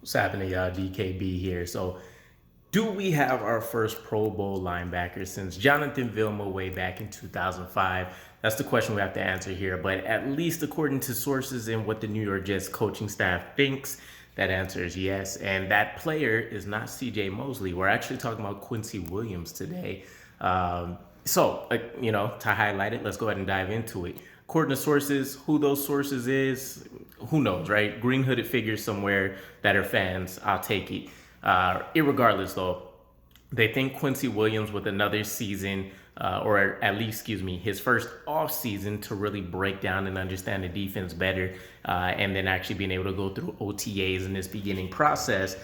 What's happening, y'all? DKB here. So, do we have our first Pro Bowl linebacker since Jonathan Vilma way back in 2005? That's the question we have to answer here. But at least according to sources and what the New York Jets coaching staff thinks, that answer is yes. And that player is not CJ Mosley. We're actually talking about Quincy Williams today. To highlight it, let's go ahead and dive into it. According to sources, who those sources is, who knows, right? Green hooded figures somewhere that are fans, I'll take it. Irregardless, though, they think Quincy Williams with another season, or at least, his first off season to really break down and understand the defense better, and then actually being able to go through OTAs in this beginning process,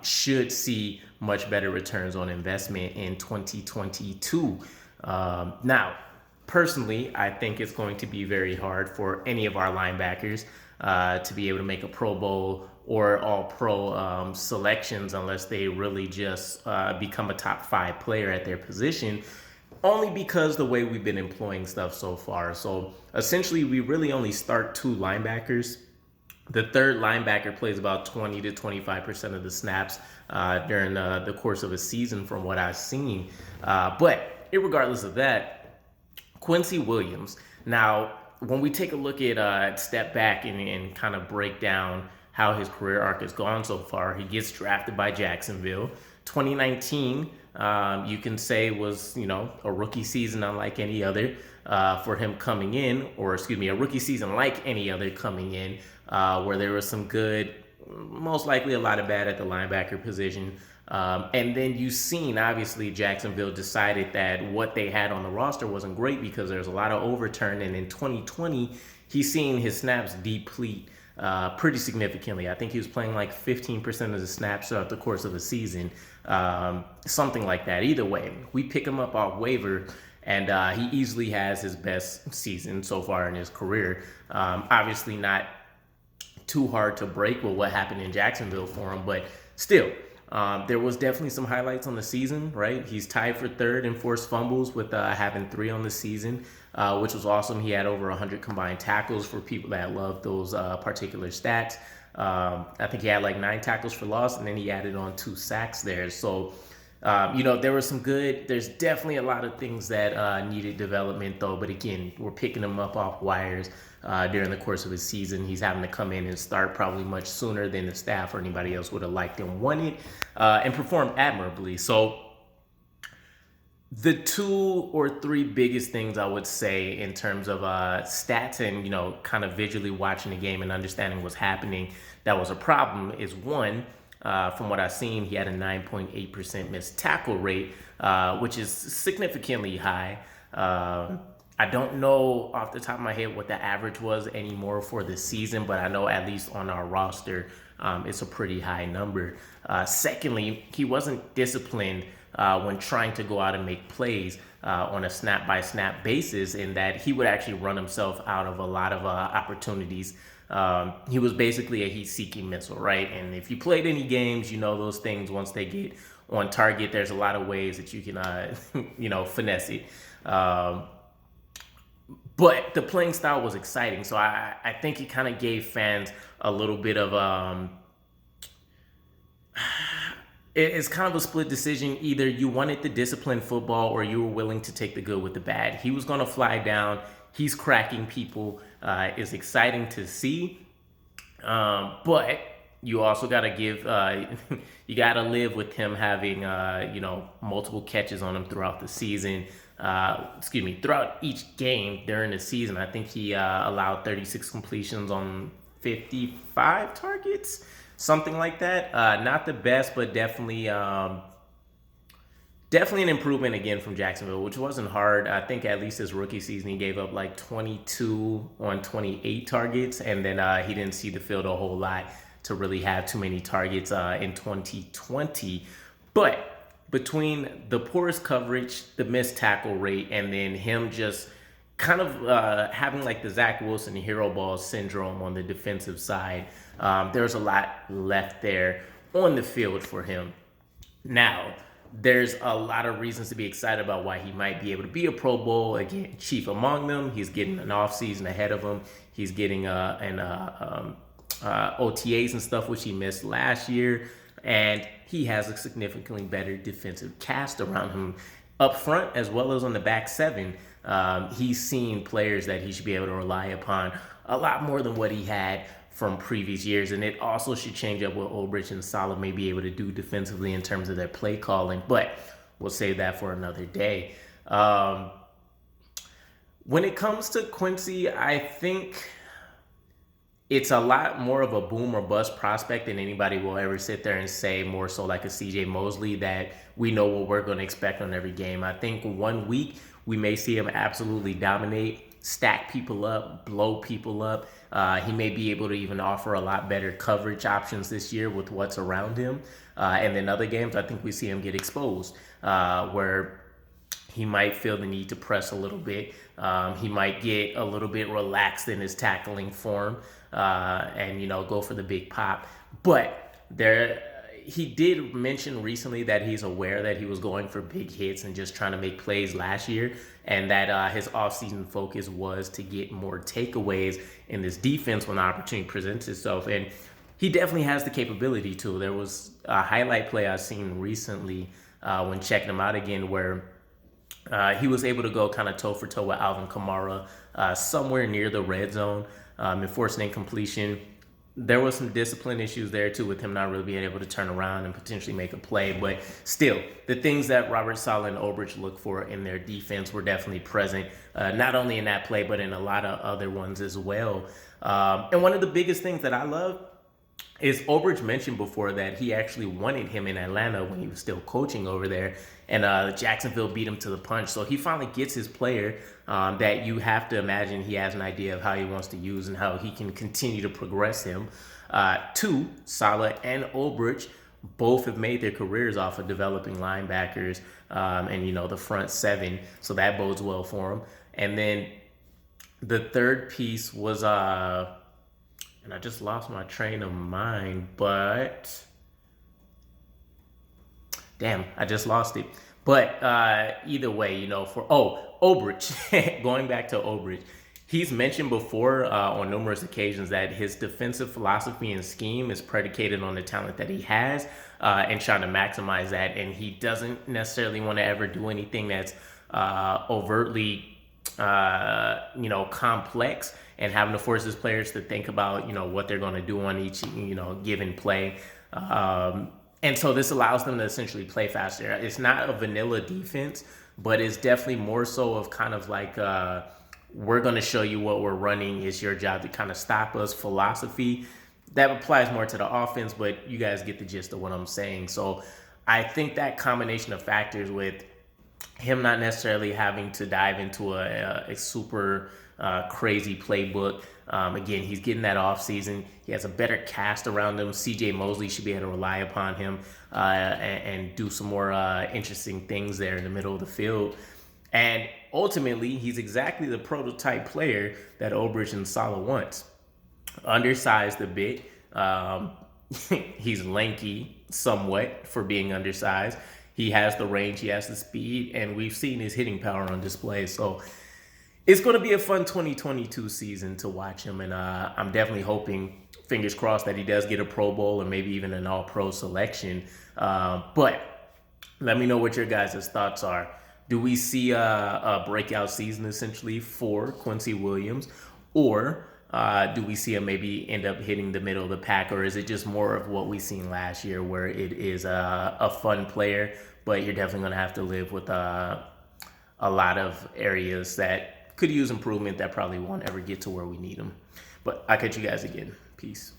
should see much better returns on investment in 2022. Now, personally, I think it's going to be very hard for any of our linebackers to be able to make a Pro Bowl or all pro selections unless they really just become a top 5 player at their position, only because the way we've been employing stuff so far. So essentially, we really only start 2 linebackers. The third linebacker plays about 20 to 25% of the snaps during the course of a season from what I've seen. But regardless of that, Quincy Williams. Now, when we take a look at step back and kind of break down how his career arc has gone so far, he gets drafted by Jacksonville. 2019, you can say was, a rookie season unlike any other for him coming in, a rookie season like any other coming in, where there was some good, most likely a lot of bad at the linebacker position. And then you've seen, obviously, Jacksonville decided that what they had on the roster wasn't great because there's a lot of overturn. And in 2020, he's seen his snaps deplete pretty significantly. I think he was playing like 15% of the snaps throughout the course of a season, something like that. Either way, we pick him up off waiver, and he easily has his best season so far in his career. Obviously not too hard to break with what happened in Jacksonville for him, but still, there was definitely some highlights on the season, right? He's tied for third in forced fumbles with having 3 on the season, which was awesome. He had over 100 combined tackles for people that love those particular stats. I think he had like 9 tackles for loss, and then he added on 2 sacks there. So, there was some good. There's definitely a lot of things that needed development, though. But again, we're picking him up off wires during the course of his season. He's having to come in and start probably much sooner than the staff or anybody else would have liked and wanted, and perform admirably. So the 2 or 3 biggest things I would say in terms of stats and, kind of visually watching the game and understanding what's happening that was a problem is one, from what I've seen, he had a 9.8% missed tackle rate, which is significantly high. I don't know off the top of my head what the average was anymore for the season, but I know at least on our roster, it's a pretty high number. Secondly, he wasn't disciplined when trying to go out and make plays on a snap-by-snap basis, in that he would actually run himself out of a lot of opportunities. He was basically a heat-seeking missile, right? And if you played any games, those things, once they get on target, there's a lot of ways that you can, finesse it. But the playing style was exciting. So I think it kind of gave fans a little bit of... it's kind of a split decision. Either you wanted the disciplined football or you were willing to take the good with the bad. He was going to fly down. He's cracking people. It's exciting to see. But you also got to give... you got to live with him having, multiple catches on him throughout the season. Throughout each game during the season. I think he allowed 36 completions on 55 targets, something like that. Not the best, but definitely an improvement again from Jacksonville, which wasn't hard. I think at least his rookie season, he gave up like 22 on 28 targets, and then he didn't see the field a whole lot to really have too many targets in 2020. But between the poorest coverage, the missed tackle rate, and then him just kind of having like the Zach Wilson hero ball syndrome on the defensive side, there's a lot left there on the field for him. Now, there's a lot of reasons to be excited about why he might be able to be a Pro Bowl. Again, chief among them, he's getting an offseason ahead of him. He's getting OTAs and stuff, which he missed last year. And he has a significantly better defensive cast around him up front as well as on the back seven. He's seen players that he should be able to rely upon a lot more than what he had from previous years. And it also should change up what Ulbrich and Salah may be able to do defensively in terms of their play calling. But we'll save that for another day. When it comes to Quincy, I think it's a lot more of a boom or bust prospect than anybody will ever sit there and say, more so like a CJ Mosley, that we know what we're going to expect on every game. I think 1 week we may see him absolutely dominate, stack people up, blow people up. He may be able to even offer a lot better coverage options this year with what's around him. And then other games, I think we see him get exposed, where he might feel the need to press a little bit. He might get a little bit relaxed in his tackling form and, go for the big pop. But he did mention recently that he's aware that he was going for big hits and just trying to make plays last year, and that his offseason focus was to get more takeaways in this defense when the opportunity presents itself. And he definitely has the capability to. There was a highlight play I've seen recently when checking him out again where he was able to go kind of toe-for-toe with Alvin Kamara somewhere near the red zone and force an incompletion. There was some discipline issues there, too, with him not really being able to turn around and potentially make a play. But still, the things that Robert Saleh and Ulbrich look for in their defense were definitely present, not only in that play, but in a lot of other ones as well. And one of the biggest things that I love is Ulbrich mentioned before that he actually wanted him in Atlanta when he was still coaching over there, and Jacksonville beat him to the punch. So he finally gets his player that you have to imagine he has an idea of how he wants to use and how he can continue to progress him. Two, Saleh and Ulbrich both have made their careers off of developing linebackers and, the front seven. So that bodes well for him. And then the third piece was, and I just lost my train of mind, but damn, I just lost it. But either way, Ulbrich, going back to Ulbrich, he's mentioned before on numerous occasions that his defensive philosophy and scheme is predicated on the talent that he has and trying to maximize that. And he doesn't necessarily want to ever do anything that's overtly, complex and having to force his players to think about, what they're going to do on each, given play. And so this allows them to essentially play faster. It's not a vanilla defense, but it's definitely more so of kind of like, we're going to show you what we're running. It's your job to kind of stop us philosophy. That applies more to the offense, but you guys get the gist of what I'm saying. So I think that combination of factors with him not necessarily having to dive into a super crazy playbook. Again, he's getting that off season. He has a better cast around him. CJ Mosley should be able to rely upon him and do some more interesting things there in the middle of the field. And ultimately, he's exactly the prototype player that Ulbrich and Saleh wants. Undersized a bit. He's lanky somewhat for being undersized. He has the range, he has the speed, and we've seen his hitting power on display. So it's going to be a fun 2022 season to watch him. And I'm definitely hoping, fingers crossed, that he does get a Pro Bowl or maybe even an All-Pro selection. But let me know what your guys' thoughts are. Do we see a breakout season essentially for Quincy Williams? Or do we see him maybe end up hitting the middle of the pack? Or is it just more of what we seen last year where it is a fun player, but you're definitely going to have to live with a lot of areas that could use improvement that probably won't ever get to where we need them? But I'll catch you guys again. Peace.